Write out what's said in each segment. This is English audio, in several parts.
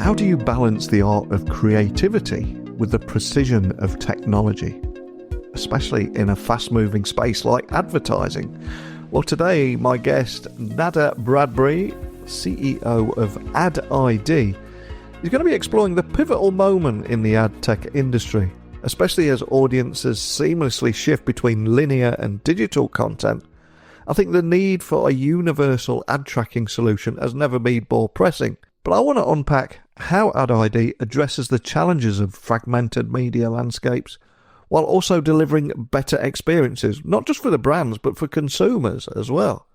How do you balance the art of creativity with the precision of technology, especially in a fast-moving space like advertising? Well, today, my guest, Nada Bradbury, CEO of AdID, is going to be exploring the pivotal moment in the AdTech industry, especially as audiences seamlessly shift between linear and digital content. I think the need for a universal ad tracking solution has never been more pressing. But I want to unpack how AdID addresses the challenges of fragmented media landscapes while also delivering better experiences, not just for the brands, but for consumers as well.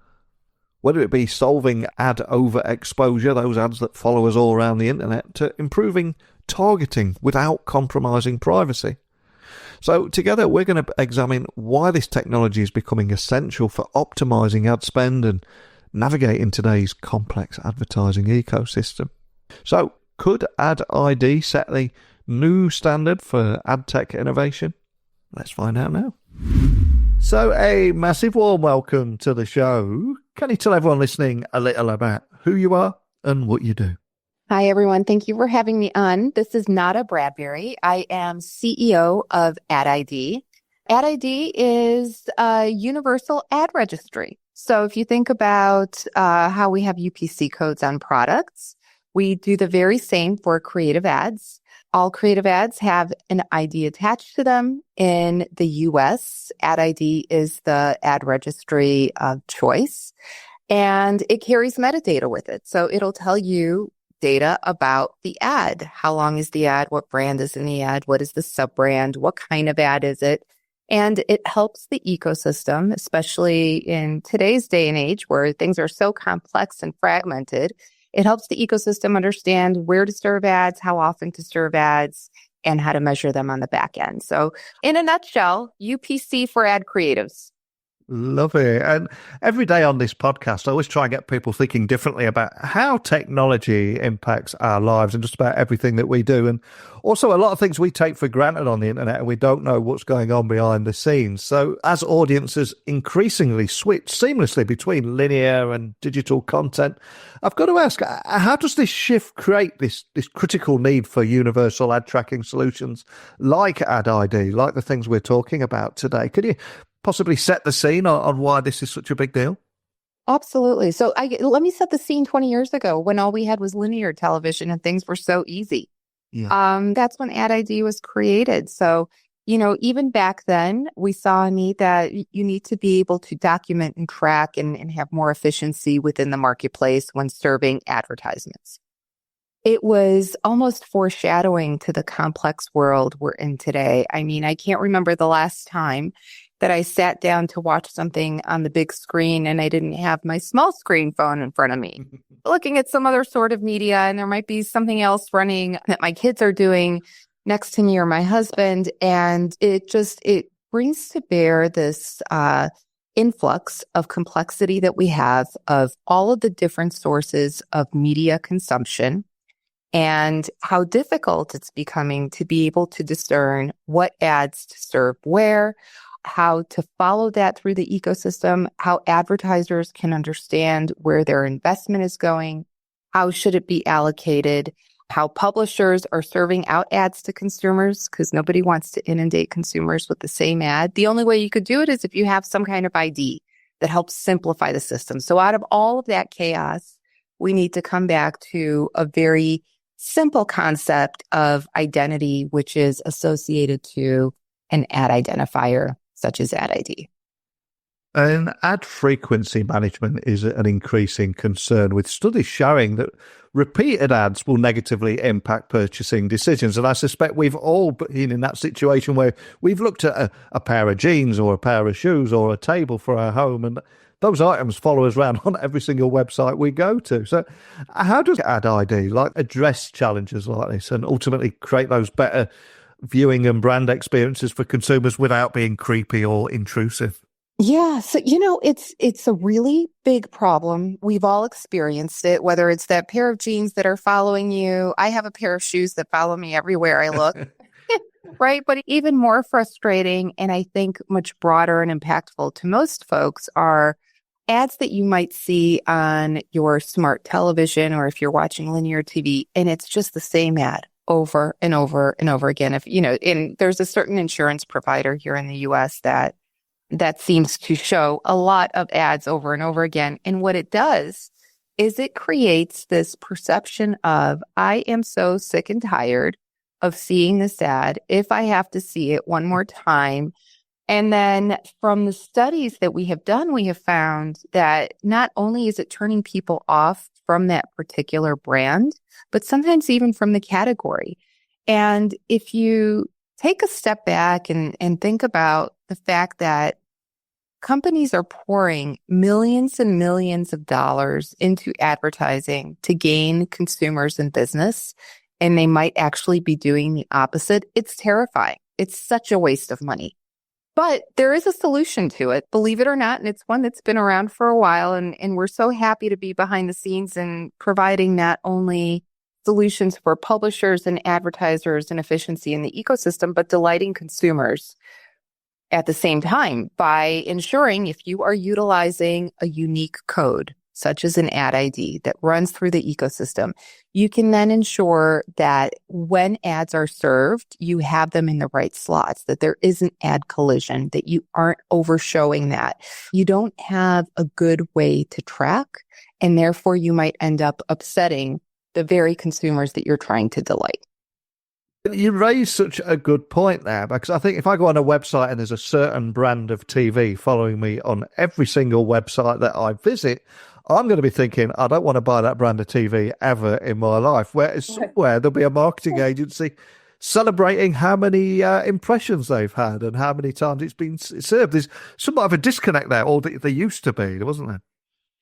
Whether it be solving ad overexposure, those ads that follow us all around the internet, to improving targeting without compromising privacy. So together we're going to examine why this technology is becoming essential for optimizing ad spend and navigating today's complex advertising ecosystem. So could AdID set the new standard for ad tech innovation? Let's find out now. So a massive warm welcome to the show. Can you tell everyone listening a little about who you are and what you do? Hi, everyone. Thank you for having me on. This is Nada Bradbury. I am CEO of AdID. AdID is a universal ad registry. So if you think about how we have UPC codes on products, we do the very same for creative ads. All creative ads have an ID attached to them. In the US, AdID is the ad registry of choice, and it carries metadata with it. So it'll tell you data about the ad. How long is the ad? What brand is in the ad? What is the sub-brand? What kind of ad is it? And it helps the ecosystem, especially in today's day and age where things are so complex and fragmented. It helps the ecosystem understand where to serve ads, how often to serve ads, and how to measure them on the back end. So in a nutshell, UPC for ad creatives. Love it. And every day on this podcast, I always try and get people thinking differently about how technology impacts our lives and just about everything that we do. And also a lot of things we take for granted on the internet and we don't know what's going on behind the scenes. So as audiences increasingly switch seamlessly between linear and digital content, I've got to ask, how does this shift create this critical need for universal ad tracking solutions like AdID, like the things we're talking about today? Could you possibly set the scene on why this is such a big deal? Absolutely. So let me set the scene 20 years ago when all we had was linear television and things were so easy. Yeah. That's when AdID was created. So, even back then, we saw a need that you need to be able to document and track and have more efficiency within the marketplace when serving advertisements. It was almost foreshadowing to the complex world we're in today. I mean, I can't remember the last time that I sat down to watch something on the big screen and I didn't have my small screen phone in front of me, looking at some other sort of media, and there might be something else running that my kids are doing next to me or my husband. And it brings to bear this influx of complexity that we have of all of the different sources of media consumption and how difficult it's becoming to be able to discern what ads to serve where, how to follow that through the ecosystem, how advertisers can understand where their investment is going, how should it be allocated, how publishers are serving out ads to consumers, because nobody wants to inundate consumers with the same ad. The only way you could do it is if you have some kind of ID that helps simplify the system. So out of all of that chaos, we need to come back to a very simple concept of identity, which is associated to an ad identifier, such as AdID. And ad frequency management is an increasing concern, with studies showing that repeated ads will negatively impact purchasing decisions. And I suspect we've all been in that situation where we've looked at a pair of jeans or a pair of shoes or a table for our home, and those items follow us around on every single website we go to. So how does AdID address challenges like this and ultimately create those better viewing and brand experiences for consumers without being creepy or intrusive? Yeah. So, it's a really big problem. We've all experienced it, whether it's that pair of jeans that are following you. I have a pair of shoes that follow me everywhere I look, right? But even more frustrating, and I think much broader and impactful to most folks, are ads that you might see on your smart television, or if you're watching linear TV, and it's just the same ad over and over and over again. If, and there's a certain insurance provider here in the US that seems to show a lot of ads over and over again. And what it does is it creates this perception of, I am so sick and tired of seeing this ad. If I have to see it one more time. And then from the studies that we have done, we have found that not only is it turning people off from that particular brand, but sometimes even from the category. And if you take a step back and think about the fact that companies are pouring millions and millions of dollars into advertising to gain consumers in business, and they might actually be doing the opposite, it's terrifying. It's such a waste of money. But there is a solution to it, believe it or not, and it's one that's been around for a while, and we're so happy to be behind the scenes and providing not only solutions for publishers and advertisers and efficiency in the ecosystem, but delighting consumers at the same time by ensuring if you are utilizing a unique code, such as an ad ID that runs through the ecosystem, you can then ensure that when ads are served, you have them in the right slots, that there isn't ad collision, that you aren't overshowing that. You don't have a good way to track, and therefore you might end up upsetting the very consumers that you're trying to delight. You raise such a good point there, because I think if I go on a website and there's a certain brand of TV following me on every single website that I visit, I'm going to be thinking, I don't want to buy that brand of TV ever in my life. Whereas somewhere there'll be a marketing agency celebrating how many impressions they've had and how many times it's been served. There's somewhat of a disconnect there, or there used to be, wasn't there?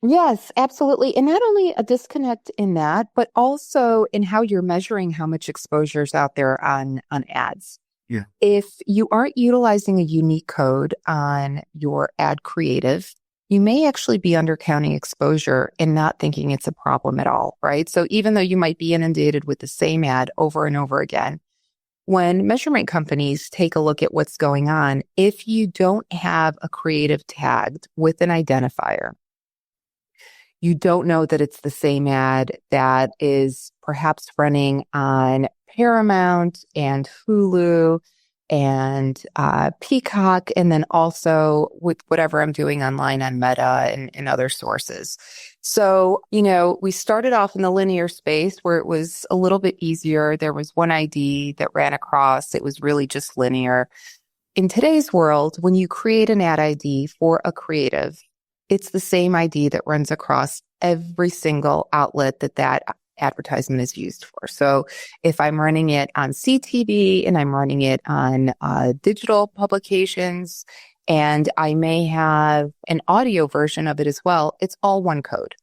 Yes, absolutely. And not only a disconnect in that, but also in how you're measuring how much exposure is out there on ads. Yeah. If you aren't utilizing a unique code on your ad creative, you may actually be undercounting exposure and not thinking it's a problem at all, right? So even though you might be inundated with the same ad over and over again, when measurement companies take a look at what's going on, if you don't have a creative tagged with an identifier, you don't know that it's the same ad that is perhaps running on Paramount and Hulu and Peacock, and then also with whatever I'm doing online on Meta and other sources. So, we started off in the linear space where it was a little bit easier. There was one ID that ran across. It was really just linear. In today's world, when you create an ad ID for a creative, it's the same ID that runs across every single outlet that advertisement is used for. So if I'm running it on CTV and I'm running it on digital publications, and I may have an audio version of it as well, it's all one code.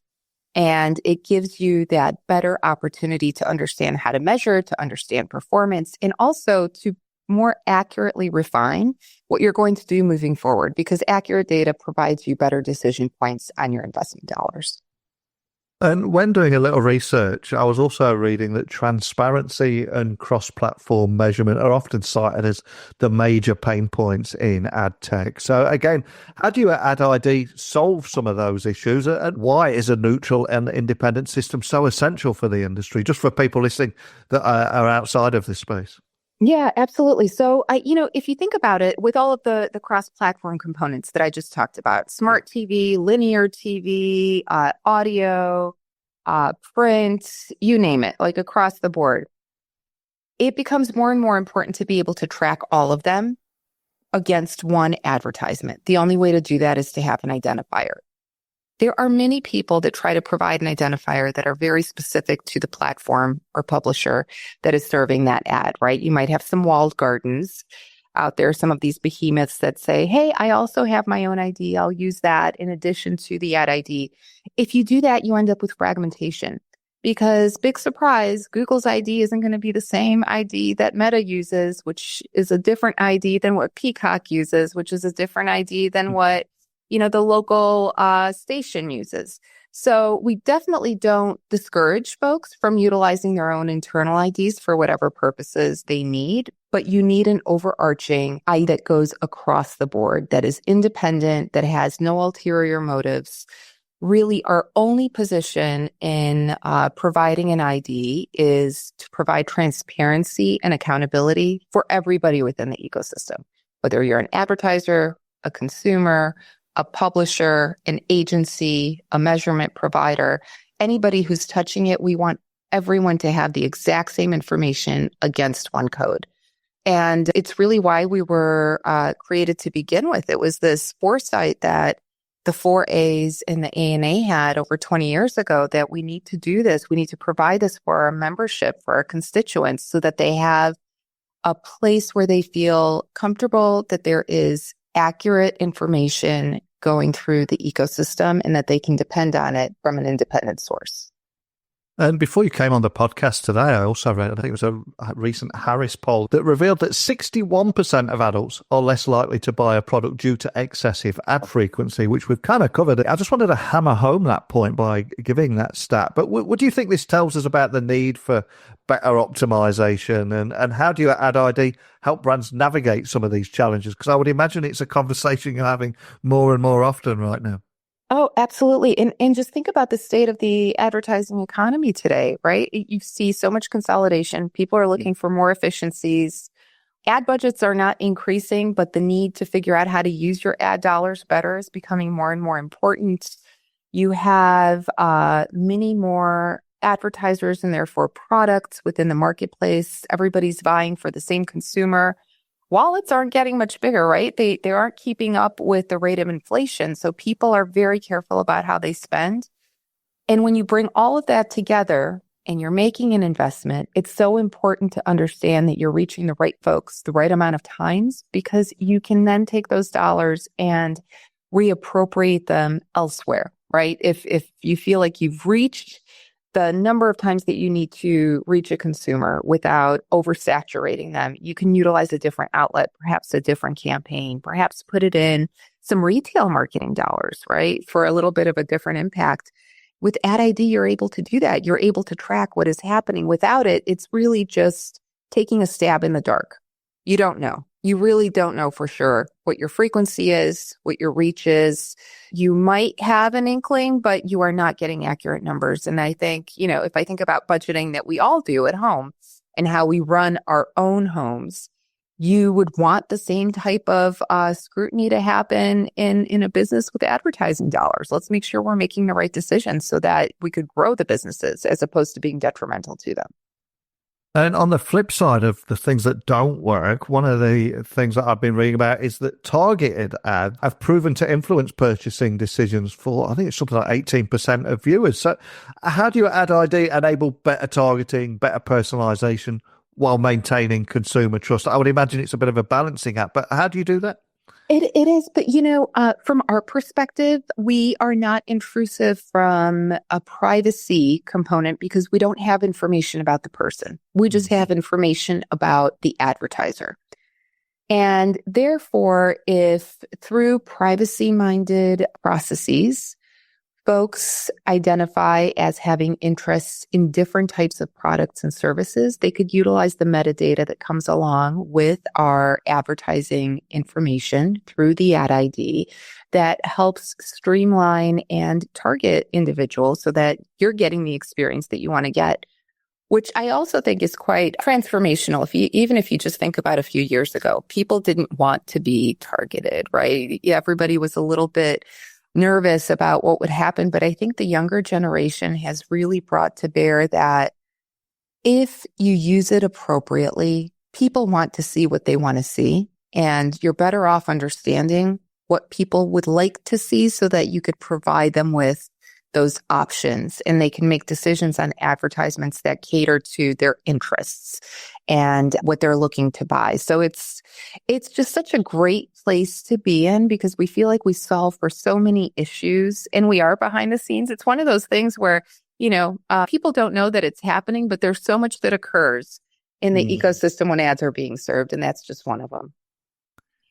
And it gives you that better opportunity to understand how to measure, to understand performance, and also to more accurately refine what you're going to do moving forward, because accurate data provides you better decision points on your investment dollars. And when doing a little research, I was also reading that transparency and cross-platform measurement are often cited as the major pain points in ad tech. So again, how do you at Ad ID solve some of those issues, and why is a neutral and independent system so essential for the industry, just for people listening that are outside of this space? Yeah, absolutely. So, if you think about it, with all of the cross-platform components that I just talked about, smart TV, linear TV, audio, print, you name it, like across the board, it becomes more and more important to be able to track all of them against one advertisement. The only way to do that is to have an identifier. There are many people that try to provide an identifier that are very specific to the platform or publisher that is serving that ad, right? You might have some walled gardens out there, some of these behemoths that say, hey, I also have my own ID. I'll use that in addition to the ad ID. If you do that, you end up with fragmentation, because big surprise, Google's ID isn't going to be the same ID that Meta uses, which is a different ID than what Peacock uses, which is a different ID than what the local station uses. So we definitely don't discourage folks from utilizing their own internal IDs for whatever purposes they need, but you need an overarching ID that goes across the board, that is independent, that has no ulterior motives. Really, our only position in providing an ID is to provide transparency and accountability for everybody within the ecosystem, whether you're an advertiser, a consumer, a publisher, an agency, a measurement provider, anybody who's touching it. We want everyone to have the exact same information against one code. And it's really why we were created to begin with. It was this foresight that the 4As and the ANA had over 20 years ago, that we need to do this. We need to provide this for our membership, for our constituents, so that they have a place where they feel comfortable that there is accurate information going through the ecosystem and that they can depend on it from an independent source. And before you came on the podcast today, I also read, I think it was a recent Harris poll that revealed that 61% of adults are less likely to buy a product due to excessive ad frequency, which we've kind of covered. I just wanted to hammer home that point by giving that stat. But what do you think this tells us about the need for better optimization, and how do you at AdID help brands navigate some of these challenges? Because I would imagine it's a conversation you're having more and more often right now. Oh, absolutely. And just think about the state of the advertising economy today, right? You see so much consolidation. People are looking for more efficiencies. Ad budgets are not increasing, but the need to figure out how to use your ad dollars better is becoming more and more important. You have many more advertisers and therefore products within the marketplace. Everybody's vying for the same consumer. Wallets aren't getting much bigger, right? They aren't keeping up with the rate of inflation. So people are very careful about how they spend. And when you bring all of that together and you're making an investment, it's so important to understand that you're reaching the right folks the right amount of times, because you can then take those dollars and reappropriate them elsewhere, right? If you feel like you've reached the number of times that you need to reach a consumer without oversaturating them, you can utilize a different outlet, perhaps a different campaign, perhaps put it in some retail marketing dollars, right, for a little bit of a different impact. With AdID, you're able to do that. You're able to track what is happening. Without it, it's really just taking a stab in the dark. You don't know. You really don't know for sure what your frequency is, what your reach is. You might have an inkling, but you are not getting accurate numbers. And I think, if I think about budgeting that we all do at home and how we run our own homes, you would want the same type of scrutiny to happen in a business with advertising dollars. Let's make sure we're making the right decisions so that we could grow the businesses as opposed to being detrimental to them. And on the flip side of the things that don't work, one of the things that I've been reading about is that targeted ads have proven to influence purchasing decisions for, I think it's something like 18% of viewers. So how do you at AdID enable better targeting, better personalization while maintaining consumer trust? I would imagine it's a bit of a balancing act, but how do you do that? It is. But, from our perspective, we are not intrusive from a privacy component because we don't have information about the person. We just have information about the advertiser. And therefore, if through privacy-minded processes, folks identify as having interests in different types of products and services, they could utilize the metadata that comes along with our advertising information through the AdID that helps streamline and target individuals so that you're getting the experience that you want to get, which I also think is quite transformational. Even if you just think about a few years ago, people didn't want to be targeted, right? Everybody was a little bit nervous about what would happen. But I think the younger generation has really brought to bear that if you use it appropriately, people want to see what they want to see. And you're better off understanding what people would like to see so that you could provide them with those options and they can make decisions on advertisements that cater to their interests and what they're looking to buy. So it's just such a great place to be in because we feel like we solve for so many issues and we are behind the scenes. It's one of those things where, people don't know that it's happening, but there's so much that occurs in the ecosystem when ads are being served. And that's just one of them.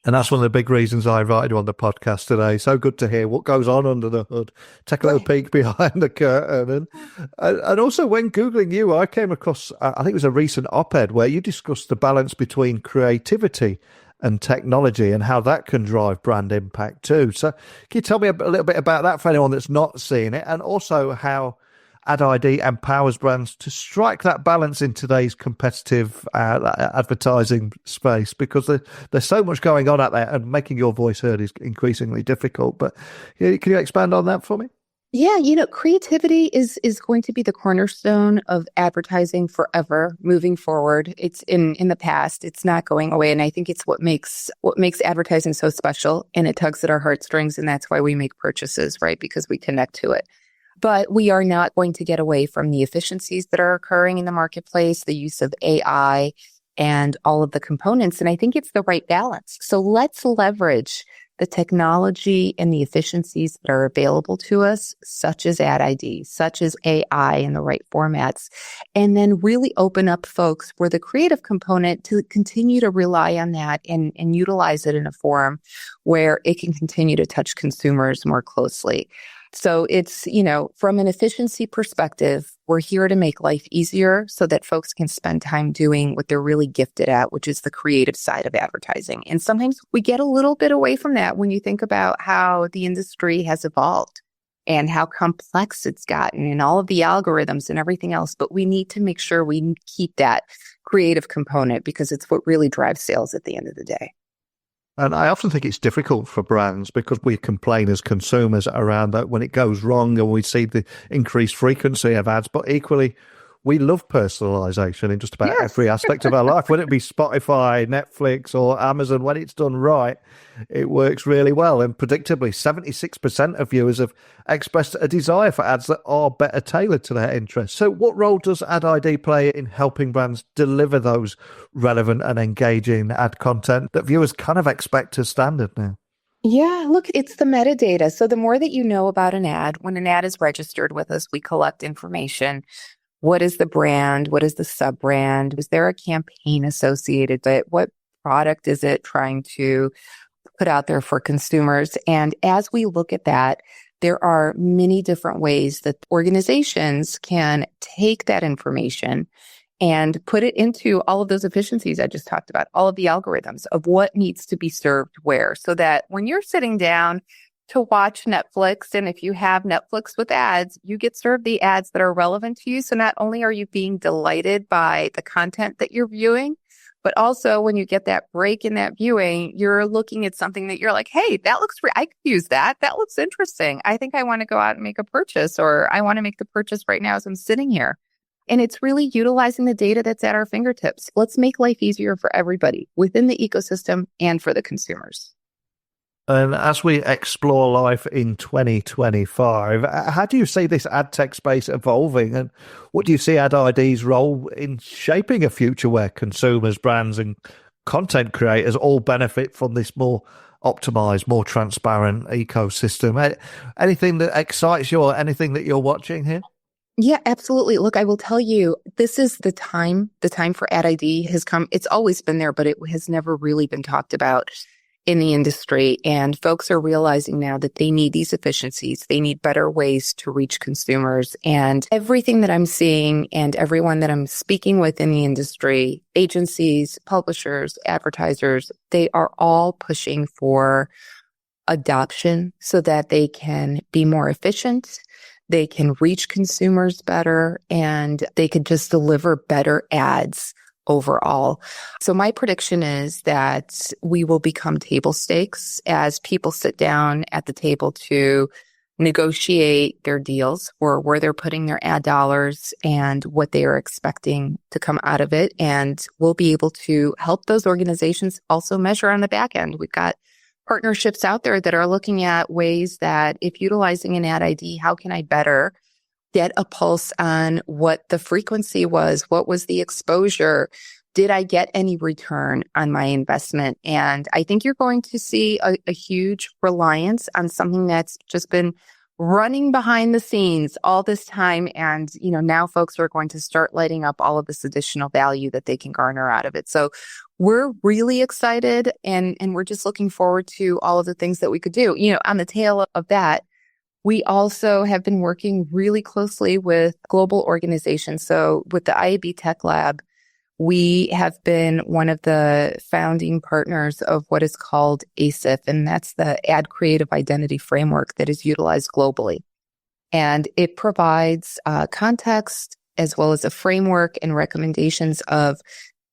And that's one of the big reasons I invited you on the podcast today. So good to hear what goes on under the hood. Take a little peek behind the curtain. And also, when Googling you, I came across, I think it was a recent op-ed where you discussed the balance between creativity and technology and how that can drive brand impact too. So can you tell me a little bit about that for anyone that's not seeing it? And also how AdID empowers brands to strike that balance in today's competitive advertising space, because there's so much going on out there and making your voice heard is increasingly difficult. But can you expand on that for me? Yeah, creativity is going to be the cornerstone of advertising forever moving forward. It's in the past, it's not going away. And I think it's what makes advertising so special, and it tugs at our heartstrings. And that's why we make purchases, right? Because we connect to it. But we are not going to get away from the efficiencies that are occurring in the marketplace, the use of AI and all of the components. And I think it's the right balance. So let's leverage the technology and the efficiencies that are available to us, such as AdID, such as AI in the right formats, and then really open up folks for the creative component to continue to rely on that and utilize it in a form where it can continue to touch consumers more closely. So it's, from an efficiency perspective, we're here to make life easier so that folks can spend time doing what they're really gifted at, which is the creative side of advertising. And sometimes we get a little bit away from that when you think about how the industry has evolved and how complex it's gotten and all of the algorithms and everything else. But we need to make sure we keep that creative component because it's what really drives sales at the end of the day. And I often think it's difficult for brands because we complain as consumers around that when it goes wrong and we see the increased frequency of ads. But equally, we love personalization in just about every aspect of our life. Whether it be Spotify, Netflix, or Amazon, when it's done right, it works really well. And predictably, 76% of viewers have expressed a desire for ads that are better tailored to their interests. So what role does AdID play in helping brands deliver those relevant and engaging ad content that viewers kind of expect as standard now? Yeah, look, it's the metadata. So the more that you know about an ad, when an ad is registered with us, we collect information. What is the brand? What is the sub-brand? Is there a campaign associated with it? What product is it trying to put out there for consumers? And as we look at that, there are many different ways that organizations can take that information and put it into all of those efficiencies I just talked about, all of the algorithms of what needs to be served where, so that when you're sitting down to watch Netflix, and if you have Netflix with ads, you get served the ads that are relevant to you. So not only are you being delighted by the content that you're viewing, but also when you get that break in that viewing, you're looking at something that you're like, hey, that looks I could use that. That looks interesting. I think I want to go out and make a purchase, or I want to make the purchase right now as I'm sitting here. And it's really utilizing the data that's at our fingertips. Let's make life easier for everybody within the ecosystem and for the consumers. And as we explore life in 2025, how do you see this ad tech space evolving? And what do you see AdID's role in shaping a future where consumers, brands, and content creators all benefit from this more optimized, more transparent ecosystem? Anything that excites you or anything that you're watching here? Yeah, absolutely. Look, I will tell you, this is the time for AdID has come. It's always been there, but it has never really been talked about in the industry. And folks are realizing now that they need these efficiencies. They need better ways to reach consumers. And everything that I'm seeing and everyone that I'm speaking with in the industry, agencies, publishers, advertisers, they are all pushing for adoption so that they can be more efficient, they can reach consumers better, and they could just deliver better ads overall. So my prediction is that we will become table stakes as people sit down at the table to negotiate their deals or where they're putting their ad dollars and what they are expecting to come out of it. And we'll be able to help those organizations also measure on the back end. We've got partnerships out there that are looking at ways that if utilizing an AdID, how can I better get a pulse on what the frequency was? What was the exposure? Did I get any return on my investment? And I think you're going to see a huge reliance on something that's just been running behind the scenes all this time. And, now folks are going to start lighting up all of this additional value that they can garner out of it. So we're really excited and we're just looking forward to all of the things that we could do. On the tail of that, we also have been working really closely with global organizations. So with the IAB Tech Lab, we have been one of the founding partners of what is called ASIF, and that's the Ad Creative Identity Framework that is utilized globally. And it provides context as well as a framework and recommendations of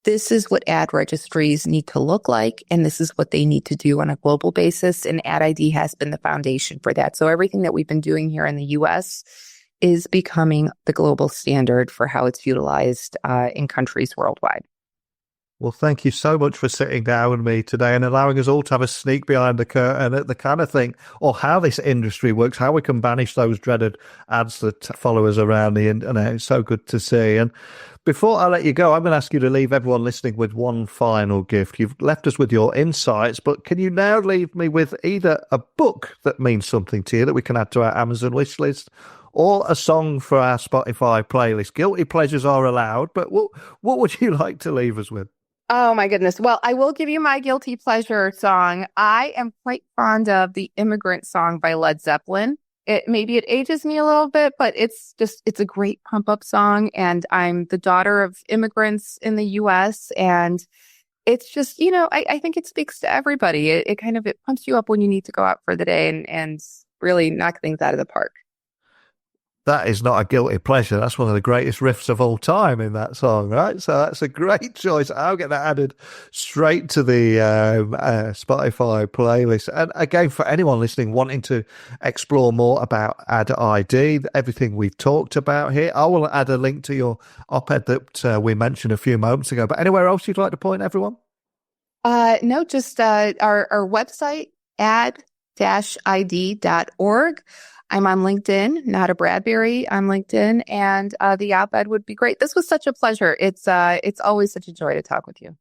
this is what ad registries need to look like, and this is what they need to do on a global basis. And AdID has been the foundation for that. So everything that we've been doing here in the U.S. is becoming the global standard for how it's utilized in countries worldwide. Well, thank you so much for sitting down with me today and allowing us all to have a sneak behind the curtain at the kind of thing, or how this industry works, how we can banish those dreaded ads that follow us around the internet. It's so good to see. And before I let you go, I'm going to ask you to leave everyone listening with one final gift. You've left us with your insights, but can you now leave me with either a book that means something to you that we can add to our Amazon wish list, or a song for our Spotify playlist? Guilty pleasures are allowed, but what would you like to leave us with? Oh, my goodness. Well, I will give you my guilty pleasure song. I am quite fond of the Immigrant song by Led Zeppelin. Maybe it ages me a little bit, but it's a great pump up song. And I'm the daughter of immigrants in the US. And it's just, I think it speaks to everybody. It pumps you up when you need to go out for the day and really knock things out of the park. That is not a guilty pleasure. That's one of the greatest riffs of all time in that song, right? So that's a great choice. I'll get that added straight to the Spotify playlist. And again, for anyone listening wanting to explore more about AdID, everything we've talked about here, I will add a link to your op-ed that we mentioned a few moments ago. But anywhere else you'd like to point everyone? No, just our website, ad-id.org. I'm on LinkedIn, Nada Bradbury on LinkedIn, and the op-ed would be great. This was such a pleasure. It's always such a joy to talk with you.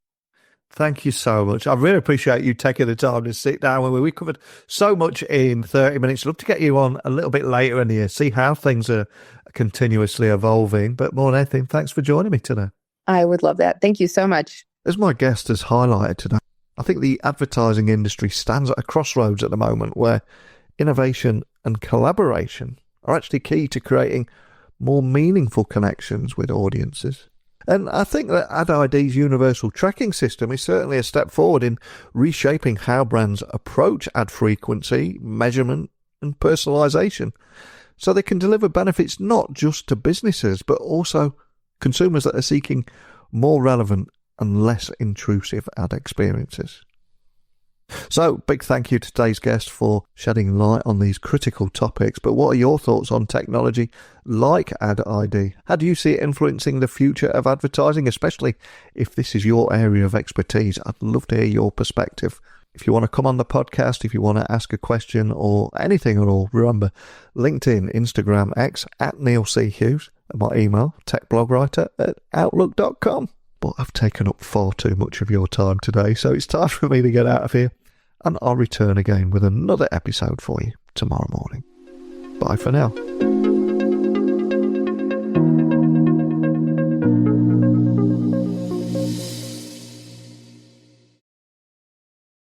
Thank you so much. I really appreciate you taking the time to sit down with me. We covered so much in 30 minutes. I'd love to get you on a little bit later in the year, see how things are continuously evolving. But more than anything, thanks for joining me today. I would love that. Thank you so much. As my guest has highlighted today, I think the advertising industry stands at a crossroads at the moment where innovation and collaboration are actually key to creating more meaningful connections with audiences. And I think that AdID's universal tracking system is certainly a step forward in reshaping how brands approach ad frequency, measurement, and personalization, so they can deliver benefits not just to businesses, but also consumers that are seeking more relevant and less intrusive ad experiences. So, big thank you to today's guest for shedding light on these critical topics. But what are your thoughts on technology like AdID? How do you see it influencing the future of advertising, especially if this is your area of expertise? I'd love to hear your perspective. If you want to come on the podcast, if you want to ask a question or anything at all, remember LinkedIn, Instagram, X @NeilCHughes, and my email, techblogwriter@outlook.com. But I've taken up far too much of your time today, so it's time for me to get out of here, and I'll return again with another episode for you tomorrow morning. Bye for now.